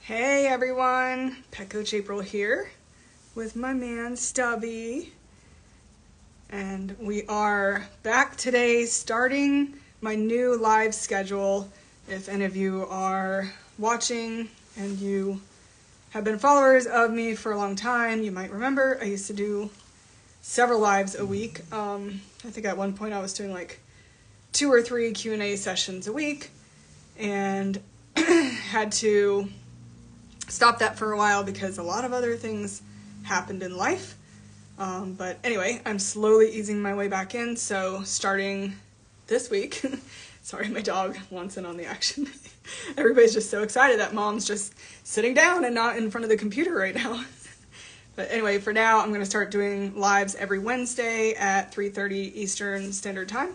Hey everyone, PetCoachApril here with my man Stubby, and we are back today starting my new live schedule. If any of you are watching and you have been followers of me for a long time, you might remember I used to do several lives a week. I think at one point I was doing like 2 or 3 Q&A sessions a week, and had to stop that for a while because a lot of other things happened in life. But anyway, I'm slowly easing my way back in, so starting this week, sorry, my dog wants in on the action. Everybody's just so excited that mom's just sitting down and not in front of the computer right now. But anyway, for now, I'm going to start doing lives every Wednesday at 3:30 Eastern Standard Time.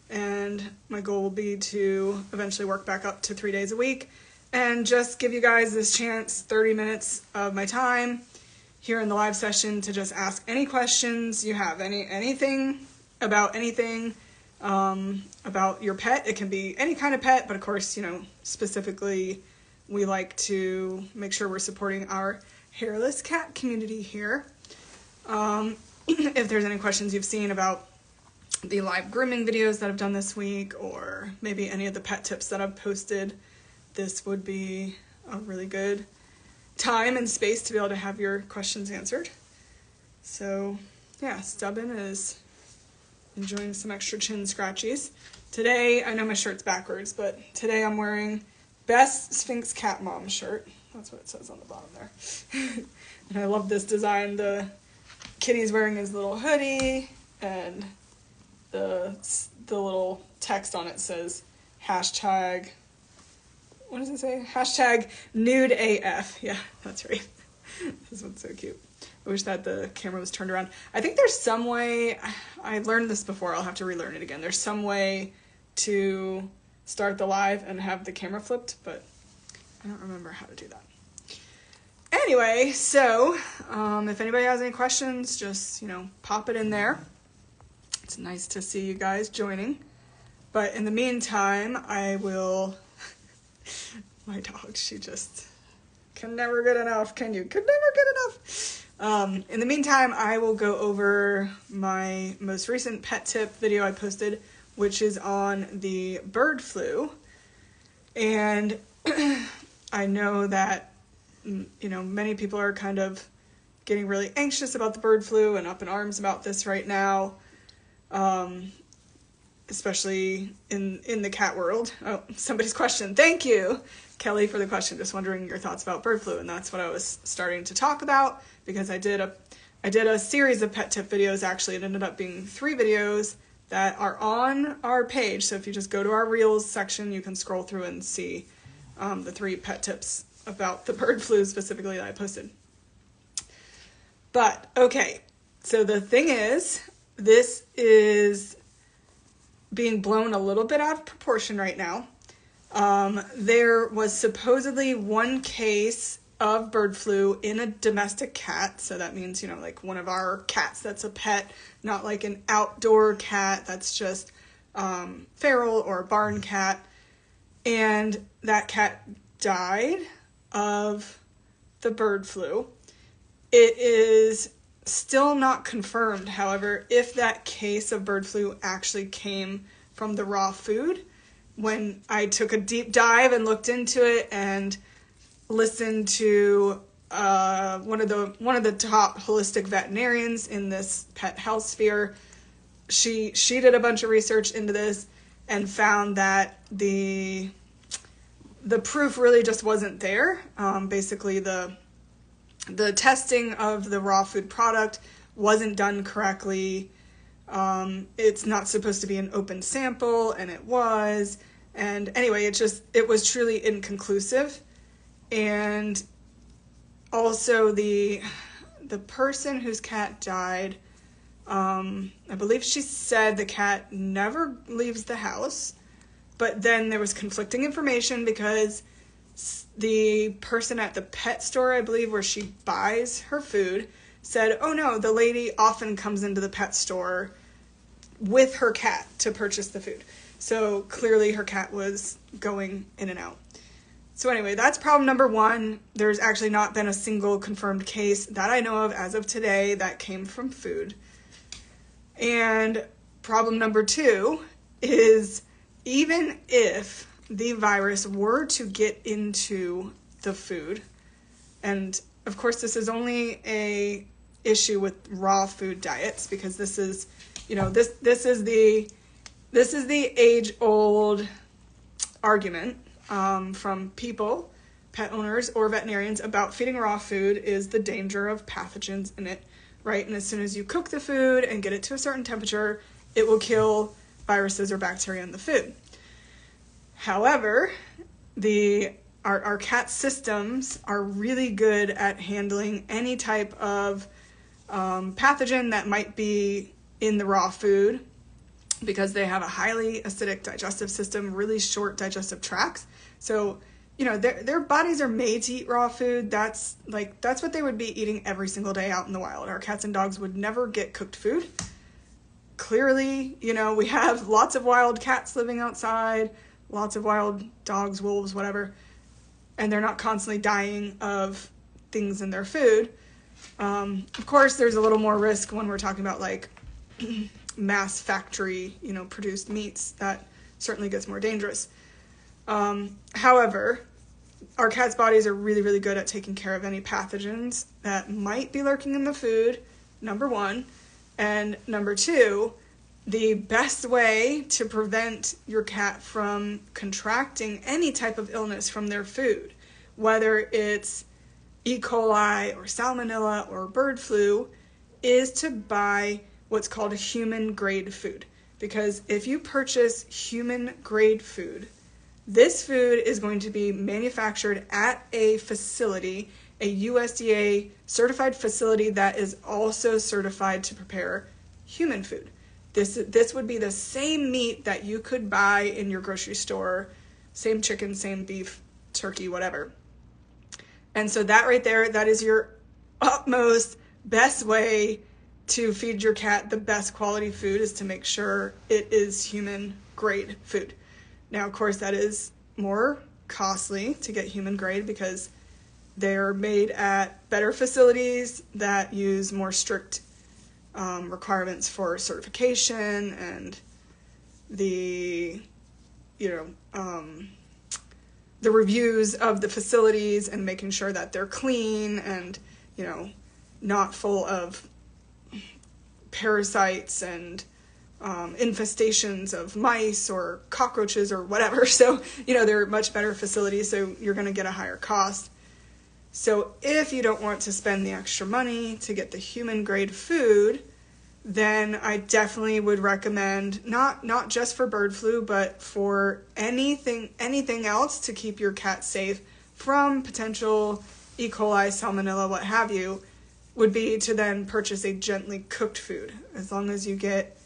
And my goal will be to eventually work back up to 3 days a week and just give you guys this chance, 30 minutes of my time here in the live session, to just ask any questions you have, anything about anything about your pet. It can be any kind of pet, but of course, specifically, we like to make sure we're supporting our hairless cat community here. If there's any questions you've seen about the live grooming videos that I've done this week, or maybe any of the pet tips that I've posted, this would be a really good time and space to be able to have your questions answered. So yeah, Stubbin is enjoying some extra chin scratchies. Today, I know my shirt's backwards, but today I'm wearing Best Sphinx Cat Mom shirt. That's what it says on the bottom there. And I love this design. The kitty's wearing his little hoodie, and the little text on it says hashtag, what does it say? Hashtag nude AF. Yeah, that's right. This one's so cute. I wish that the camera was turned around. I think there's some way, I learned this before, I'll have to relearn it again. There's some way to start the live and have the camera flipped, but I don't remember how to do that. Anyway, so if anybody has any questions, just, pop it in there. It's nice to see you guys joining. But in the meantime, I will... My dog, she just can never get enough, can you? Could never get enough. In the meantime, I will go over my most recent pet tip video I posted, which is on the bird flu. And I know that, many people are kind of getting really anxious about the bird flu and up in arms about this right now. Especially in the cat world. Oh, somebody's question. Thank you, Kelly, for the question. Just wondering your thoughts about bird flu, and that's what I was starting to talk about, because I did a series of pet tip videos. Actually, it ended up being 3 videos that are on our page. So if you just go to our Reels section, you can scroll through and see the 3 pet tips about the bird flu specifically that I posted. But okay, so the thing is, this is being blown a little bit out of proportion right now. There was supposedly 1 case of bird flu in a domestic cat. So that means, like one of our cats that's a pet, not like an outdoor cat that's just feral or a barn cat. And that cat died of the bird flu. It is still not confirmed, however, if that case of bird flu actually came from the raw food. When I took a deep dive and looked into it and listened to one of the top holistic veterinarians in this pet health sphere, she did a bunch of research into this and found that the proof really just wasn't there. Basically, the testing of the raw food product wasn't done correctly. It's not supposed to be an open sample, and it was. And anyway, it was truly inconclusive. And also the person whose cat died, I believe she said the cat never leaves the house, but then there was conflicting information because the person at the pet store, I believe, where she buys her food, said, oh no, the lady often comes into the pet store with her cat to purchase the food. So clearly her cat was going in and out. So anyway, that's problem number one. There's actually not been a single confirmed case that I know of as of today that came from food. And problem number two is, even if the virus were to get into the food, and of course this is only a issue with raw food diets, because this is, this is the age-old argument from people, pet owners or veterinarians, about feeding raw food is the danger of pathogens in it, right? And as soon as you cook the food and get it to a certain temperature, it will kill viruses or bacteria in the food. However, our cat systems are really good at handling any type of pathogen that might be in the raw food, because they have a highly acidic digestive system, really short digestive tracts. So, their bodies are made to eat raw food. That's what they would be eating every single day out in the wild. Our cats and dogs would never get cooked food. Clearly, we have lots of wild cats living outside, lots of wild dogs, wolves, whatever, and they're not constantly dying of things in their food. Of course, there's a little more risk when we're talking about mass factory, produced meats. That certainly gets more dangerous. However, our cats' bodies are really, really good at taking care of any pathogens that might be lurking in the food, number one. And number two, the best way to prevent your cat from contracting any type of illness from their food, whether it's E. coli or salmonella or bird flu, is to buy what's called human grade food. Because if you purchase human grade food, this food is going to be manufactured at a facility, a USDA certified facility that is also certified to prepare human food. This would be the same meat that you could buy in your grocery store, same chicken, same beef, turkey, whatever. And so that right there, that is your utmost best way to feed your cat the best quality food, is to make sure it is human grade food. Now, of course, that is more costly to get human grade because they're made at better facilities that use more strict requirements for certification and the reviews of the facilities, and making sure that they're clean and, not full of parasites and infestations of mice or cockroaches or whatever. So, they're much better facilities, so you're going to get a higher cost. So if you don't want to spend the extra money to get the human grade food, then I definitely would recommend, not just for bird flu, but for anything else to keep your cat safe from potential E. coli, salmonella, what have you, would be to then purchase a gently cooked food. As long as you get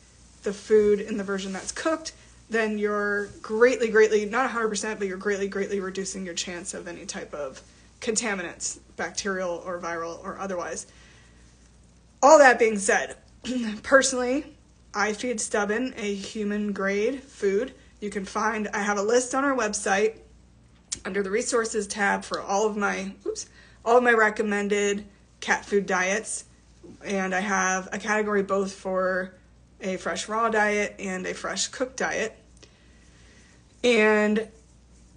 the food in the version that's cooked, then you're greatly, not 100%, but you're greatly reducing your chance of any type of contaminants, bacterial or viral or otherwise. All that being said, personally, I feed Stubborn a human grade food. You can find, I have a list on our website under the resources tab for all of my recommended cat food diets. And I have a category both for a fresh raw diet and a fresh cooked diet. And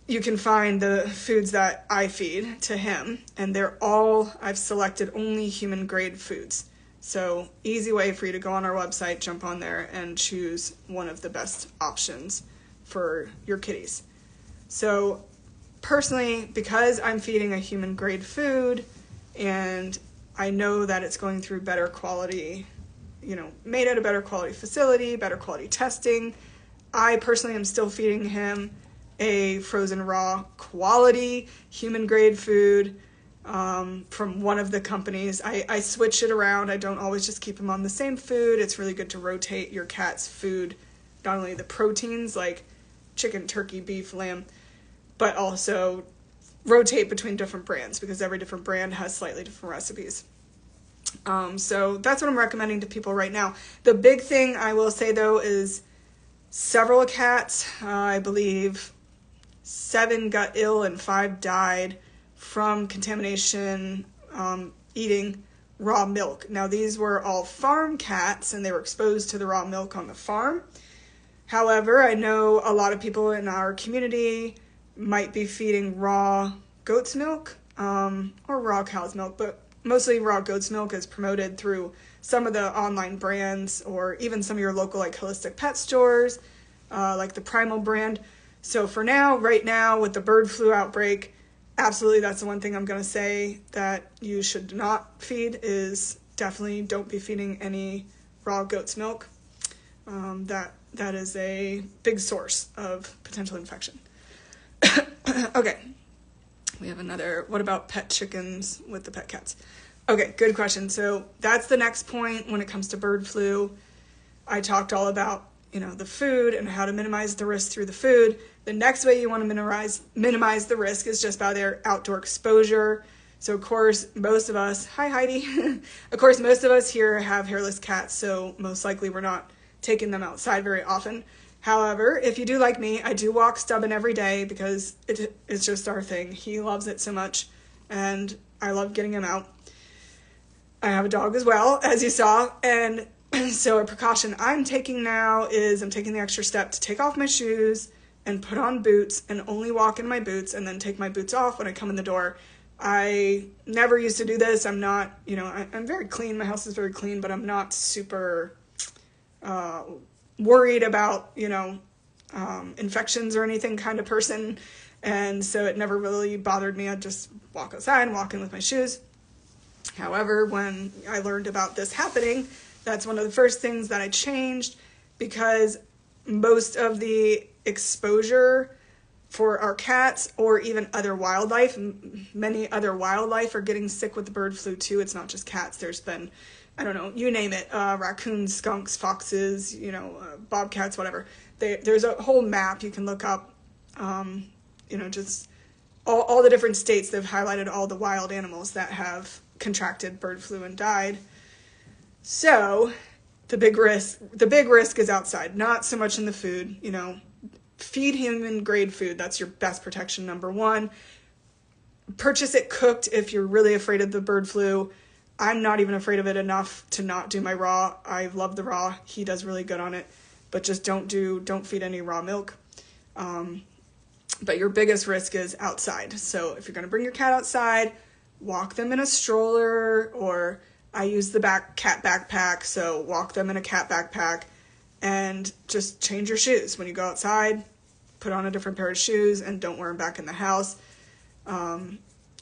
you can find the foods that I feed to him, and I've selected only human grade foods. So easy way for you to go on our website, jump on there, and choose one of the best options for your kitties. So personally, because I'm feeding a human grade food, and I know that it's going through better quality, made at a better quality facility, better quality testing, I personally am still feeding him a frozen raw quality human grade food from one of the companies. I switch it around. I don't always just keep him on the same food. It's really good to rotate your cat's food, not only the proteins like chicken, turkey, beef, lamb, but also rotate between different brands, because every different brand has slightly different recipes. So that's what I'm recommending to people right now. The big thing I will say though is several cats, I believe 7 got ill and 5 died from contamination eating raw milk. Now, these were all farm cats, and they were exposed to the raw milk on the farm. However, I know a lot of people in our community might be feeding raw goat's milk or raw cow's milk, but mostly raw goat's milk is promoted through some of the online brands or even some of your local like holistic pet stores, like the Primal brand. So for now, right now with the bird flu outbreak, absolutely that's the one thing I'm going to say that you should not feed is definitely don't be feeding any raw goat's milk. That is a big source of potential infection. Okay. We have another, what about pet chickens with the pet cats? Okay, good question. So that's the next point when it comes to bird flu. I talked all about, the food and how to minimize the risk through the food. The next way you want to minimize the risk is just by their outdoor exposure. So of course, most of us, hi Heidi, of course, most of us here have hairless cats, so most likely we're not taking them outside very often. However, if you do like me, I do walk Stubbin every day because it's just our thing. He loves it so much, and I love getting him out. I have a dog as well, as you saw, and so a precaution I'm taking now is I'm taking the extra step to take off my shoes and put on boots and only walk in my boots and then take my boots off when I come in the door. I never used to do this. I'm not, I'm very clean. My house is very clean, but I'm not super worried about, infections or anything kind of person. And so it never really bothered me. I'd just walk outside and walk in with my shoes. However, when I learned about this happening, that's one of the first things that I changed because most of the exposure for our cats or even other wildlife, many other wildlife are getting sick with the bird flu too. It's not just cats. There's been, I don't know, you name it, raccoons, skunks, foxes, bobcats, whatever. There's a whole map you can look up, just all the different states. They've highlighted all the wild animals that have contracted bird flu and died. So the big risk is outside, not so much in the food. Feed human grade food. That's your best protection, number one. Purchase it cooked if you're really afraid of the bird flu. I'm not even afraid of it enough to not do my raw. I love the raw. He does really good on it, but just don't feed any raw milk. But your biggest risk is outside. So if you're going to bring your cat outside, walk them in a stroller, or I use the cat backpack, so walk them in a cat backpack, and just change your shoes. When you go outside, put on a different pair of shoes and don't wear them back in the house.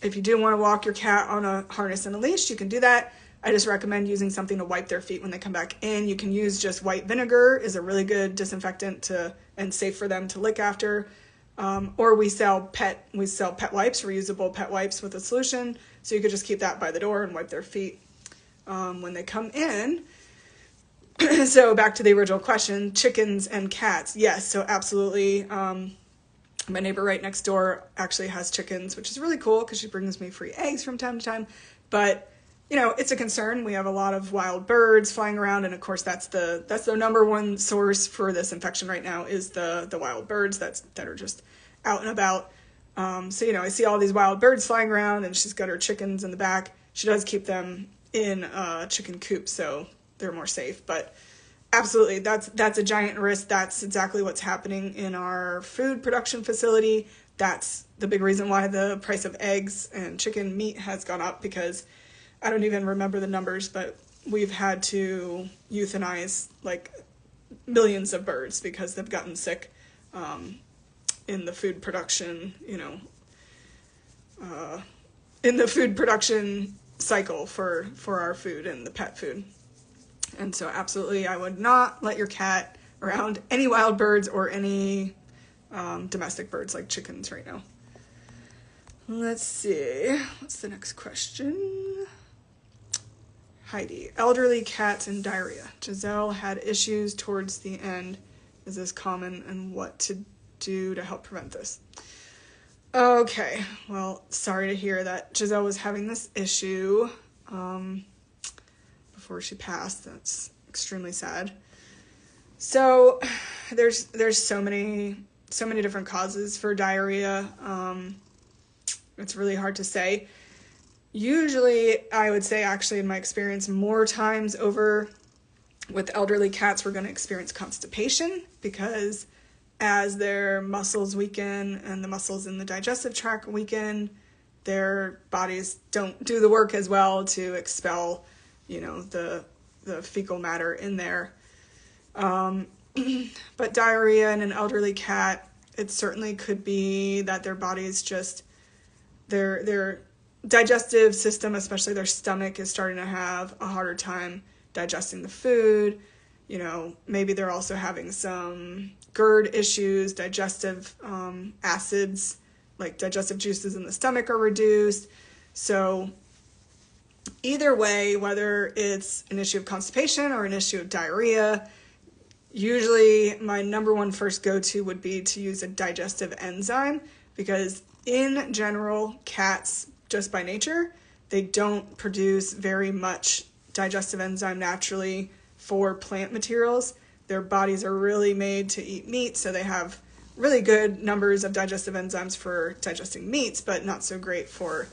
If you do want to walk your cat on a harness and a leash, you can do that. I just recommend using something to wipe their feet when they come back in. You can use just white vinegar is a really good disinfectant and safe for them to lick after. Or we sell pet wipes, reusable pet wipes with a solution. So you could just keep that by the door and wipe their feet when they come in. So back to the original question, chickens and cats. Yes, so absolutely. My neighbor right next door actually has chickens, which is really cool because she brings me free eggs from time to time. But, it's a concern. We have a lot of wild birds flying around. And of course, that's the number one source for this infection right now is the wild birds that are just out and about. So, I see all these wild birds flying around and she's got her chickens in the back. She does keep them in a chicken coop, so they're more safe. But absolutely, that's a giant risk. That's exactly what's happening in our food production facility. That's the big reason why the price of eggs and chicken meat has gone up, because I don't even remember the numbers, but we've had to euthanize like millions of birds because they've gotten sick in the food production, in the food production cycle for our food and the pet food. And so absolutely, I would not let your cat around any wild birds or any domestic birds like chickens right now. Let's see. What's the next question? Heidi, elderly cats and diarrhea. Giselle had issues towards the end. Is this common, and what to do to help prevent this? Okay, well, sorry to hear that Giselle was having this issue before she passed. That's extremely sad. So there's so many so many different causes for diarrhea. It's really hard to say. Usually, I would say, actually, in my experience, more times over with elderly cats, we're going to experience constipation, because as their muscles weaken and the muscles in the digestive tract weaken, their bodies don't do the work as well to expel, the fecal matter in there. But diarrhea in an elderly cat, it certainly could be that their bodies just, their digestive system, especially their stomach, is starting to have a harder time digesting the food. Maybe they're also having some GERD issues, digestive acids, like digestive juices in the stomach are reduced. So either way, whether it's an issue of constipation or an issue of diarrhea, usually my number one first go-to would be to use a digestive enzyme, because in general, cats, just by nature, they don't produce very much digestive enzyme naturally for plant materials. Their bodies are really made to eat meat, so they have really good numbers of digestive enzymes for digesting meats, but not so great for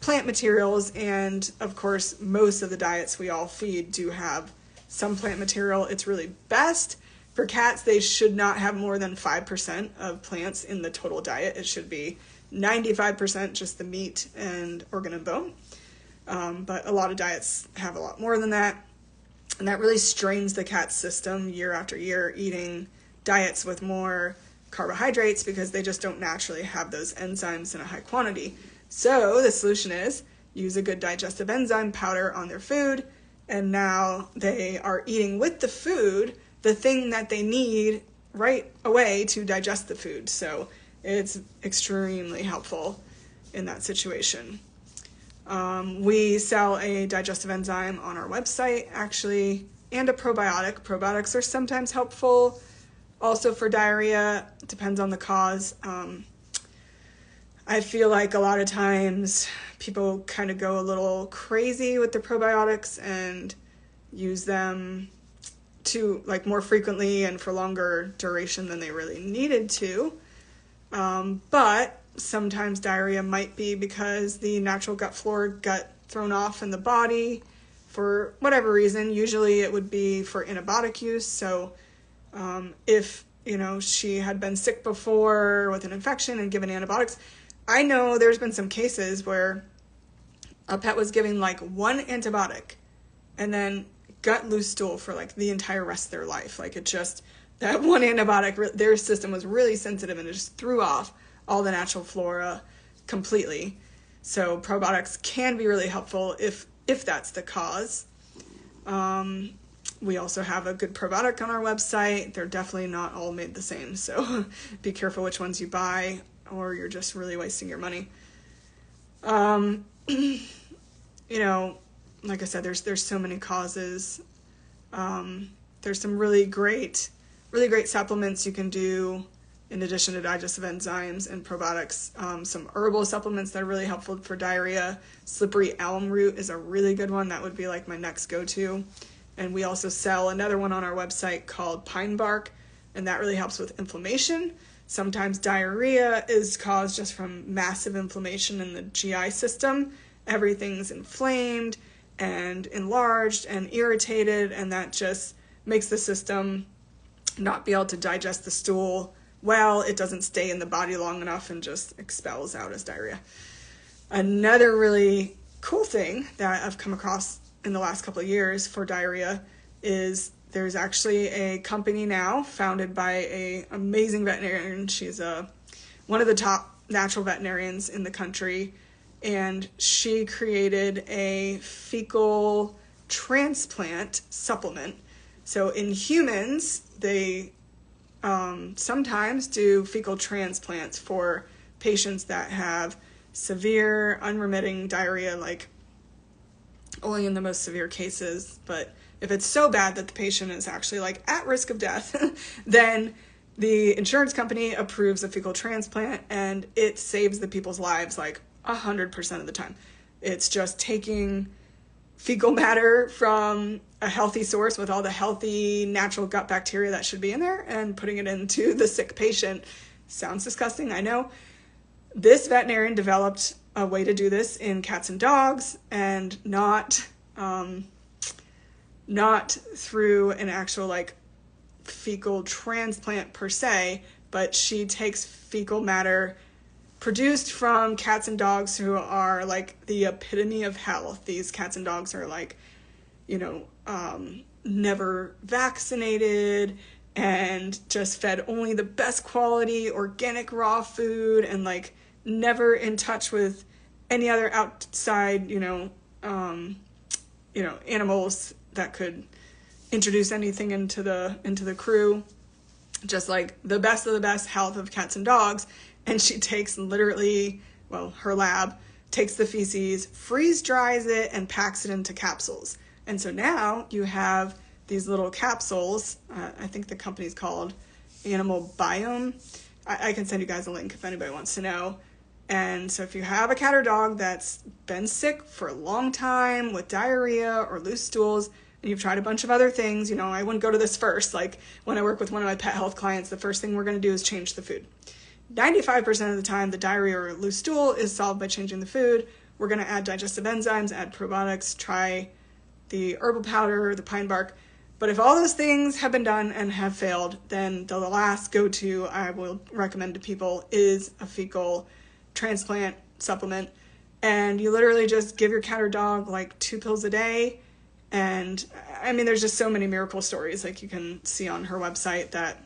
plant materials. And of course, most of the diets we all feed do have some plant material. It's really best for cats. They should not have more than 5% of plants in the total diet. It should be 95% just the meat and organ and bone. But a lot of diets have a lot more than that. And that really strains the cat's system year after year, eating diets with more carbohydrates, because they just don't naturally have those enzymes in a high quantity. So the solution is use a good digestive enzyme powder on their food, and now they are eating with the food the thing that they need right away to digest the food. So it's extremely helpful in that situation. We sell a digestive enzyme on our website, actually, and a probiotic. Probiotics are sometimes helpful. Also for diarrhea, it depends on the cause. I feel like a lot of times people kind of go a little crazy with the probiotics and use them to more frequently and for longer duration than they really needed to. But sometimes diarrhea might be because the natural gut flora got thrown off in the body for whatever reason. Usually it would be for antibiotic use. So if she had been sick before with an infection and given antibiotics, I know there's been some cases where a pet was giving one antibiotic and then got loose stool for the entire rest of their life. That one antibiotic, their system was really sensitive and it just threw off all the natural flora completely. So probiotics can be really helpful if that's the cause. We also have a good probiotic on our website. They're definitely not all made the same, so be careful which ones you buy, or you're just really wasting your money. Like I said, there's so many causes. There's some really great supplements you can do in addition to digestive enzymes and probiotics. Some herbal supplements that are really helpful for diarrhea. Slippery elm root is a really good one. That would be my next go-to. And we also sell another one on our website called pine bark, and that really helps with inflammation. Sometimes diarrhea is caused just from massive inflammation in the GI system. Everything's inflamed and enlarged and irritated, and that just makes the system not be able to digest the stool well. It doesn't stay in the body long enough and just expels out as diarrhea. Another really cool thing that I've come across in the last couple of years for diarrhea is there's actually a company now founded by an amazing veterinarian. She's one of the top natural veterinarians in the country, and she created a fecal transplant supplement. So in humans, they sometimes do fecal transplants for patients that have severe, unremitting diarrhea, only in the most severe cases. But if it's so bad that the patient is actually at risk of death, then the insurance company approves a fecal transplant, and it saves the people's lives 100% of the time. It's just taking fecal matter from a healthy source with all the healthy natural gut bacteria that should be in there and putting it into the sick patient. Sounds disgusting, I know. This veterinarian developed a way to do this in cats and dogs, and not through an actual like fecal transplant per se, but she takes fecal matter produced from cats and dogs who are like the epitome of health. These cats and dogs are like, never vaccinated and just fed only the best quality organic raw food, and like never in touch with any other outside, animals that could introduce anything into the crew. Just like the best of the best health of cats and dogs. And she takes literally, her lab takes the feces, freeze dries it, and packs it into capsules. And so now you have these little capsules. I think the company's called Animal Biome. I can send you guys a link if anybody wants to know. And so if you have a cat or dog that's been sick for a long time with diarrhea or loose stools, and you've tried a bunch of other things, I wouldn't go to this first. Like when I work with one of my pet health clients, the first thing we're going to do is change the food. 95% of the time, the diarrhea or loose stool is solved by changing the food. We're going to add digestive enzymes, add probiotics, try the herbal powder, the pine bark. But if all those things have been done and have failed, then the last go-to I will recommend to people is a fecal transplant supplement. And you literally just give your cat or dog like 2 pills a day. And I mean, there's just so many miracle stories. Like you can see on her website that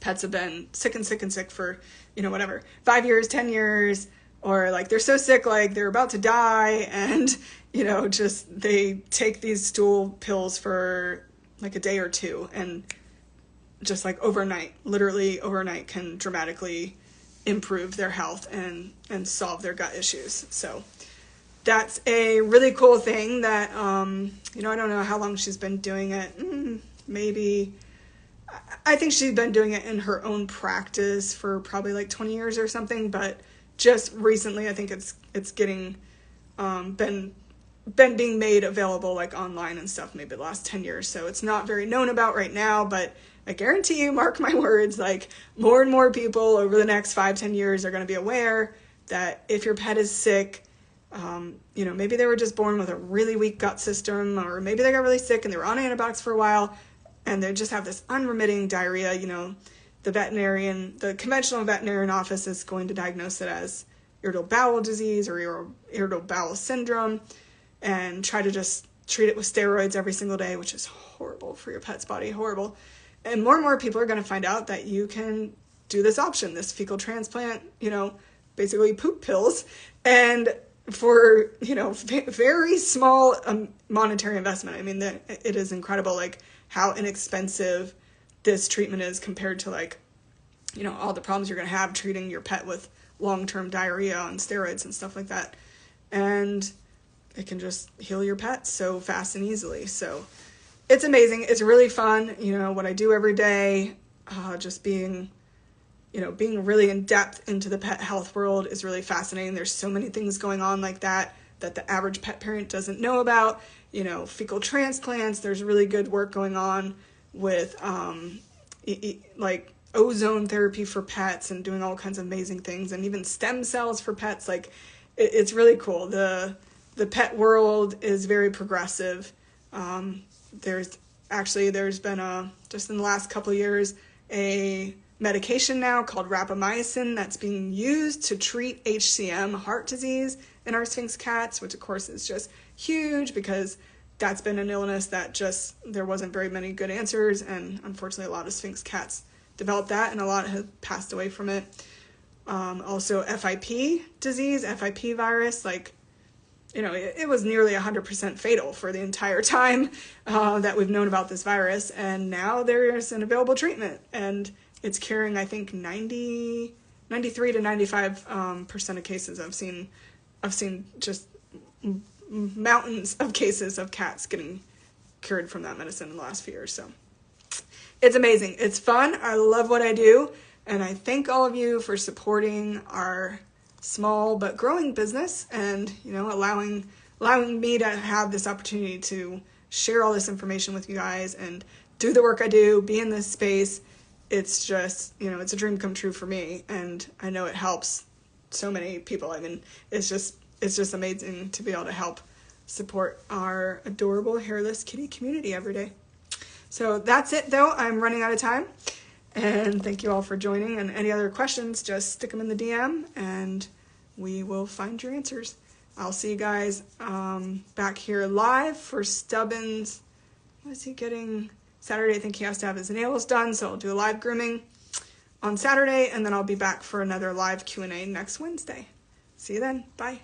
pets have been sick and sick and sick for, 5 years, 10 years, or like they're so sick, like they're about to die. And, just they take these stool pills for like a day or two, and just like literally overnight can dramatically improve their health and solve their gut issues. So that's a really cool thing that, I don't know how long she's been doing it. Maybe, I think she's been doing it in her own practice for probably like 20 years or something, but just recently I think it's getting, been being made available like online and stuff, maybe the last 10 years. So it's not very known about right now, but I guarantee you, mark my words, like more and more people over the next 5-10 years are going to be aware that if your pet is sick, maybe they were just born with a really weak gut system, or maybe they got really sick and they were on antibiotics for a while and they just have this unremitting diarrhea, the conventional veterinarian office is going to diagnose it as irritable bowel disease or irritable bowel syndrome and try to just treat it with steroids every single day, which is horrible for your pet's body, horrible. And more people are going to find out that you can do this option, this fecal transplant, basically poop pills, and for, very small monetary investment. I mean, it is incredible, like how inexpensive this treatment is compared to like, all the problems you're going to have treating your pet with long-term diarrhea on steroids and stuff like that. And it can just heal your pet so fast and easily. So it's amazing. It's really fun. What I do every day, just being really in depth into the pet health world is really fascinating. There's so many things going on like that the average pet parent doesn't know about. Fecal transplants. There's really good work going on with like ozone therapy for pets and doing all kinds of amazing things, and even stem cells for pets. Like it's really cool. The pet world is very progressive. There's been just in the last couple of years, a medication now called rapamycin that's being used to treat HCM, heart disease, in our Sphinx cats, which of course is just huge because that's been an illness that just, there wasn't very many good answers, and unfortunately a lot of Sphinx cats developed that, and a lot have passed away from it. Also FIP disease, FIP virus, like, it was nearly 100% fatal for the entire time that we've known about this virus, and now there's an available treatment, and it's curing, I think, 93 to 95% of cases. I've seen just mountains of cases of cats getting cured from that medicine in the last few years. So it's amazing. It's fun. I love what I do, and I thank all of you for supporting our small but growing business, and allowing me to have this opportunity to share all this information with you guys and do the work I do, be in this space, it's just, it's a dream come true for me, and I know it helps so many people. I mean, it's just amazing to be able to help support our adorable hairless kitty community every day. So that's it, though. I'm running out of time, and thank you all for joining. And any other questions, just stick them in the DM, and we will find your answers. I'll see you guys back here live for Stubbins. What is he getting? Saturday, I think he has to have his nails done, so I'll do a live grooming on Saturday, and then I'll be back for another live Q&A next Wednesday. See you then. Bye.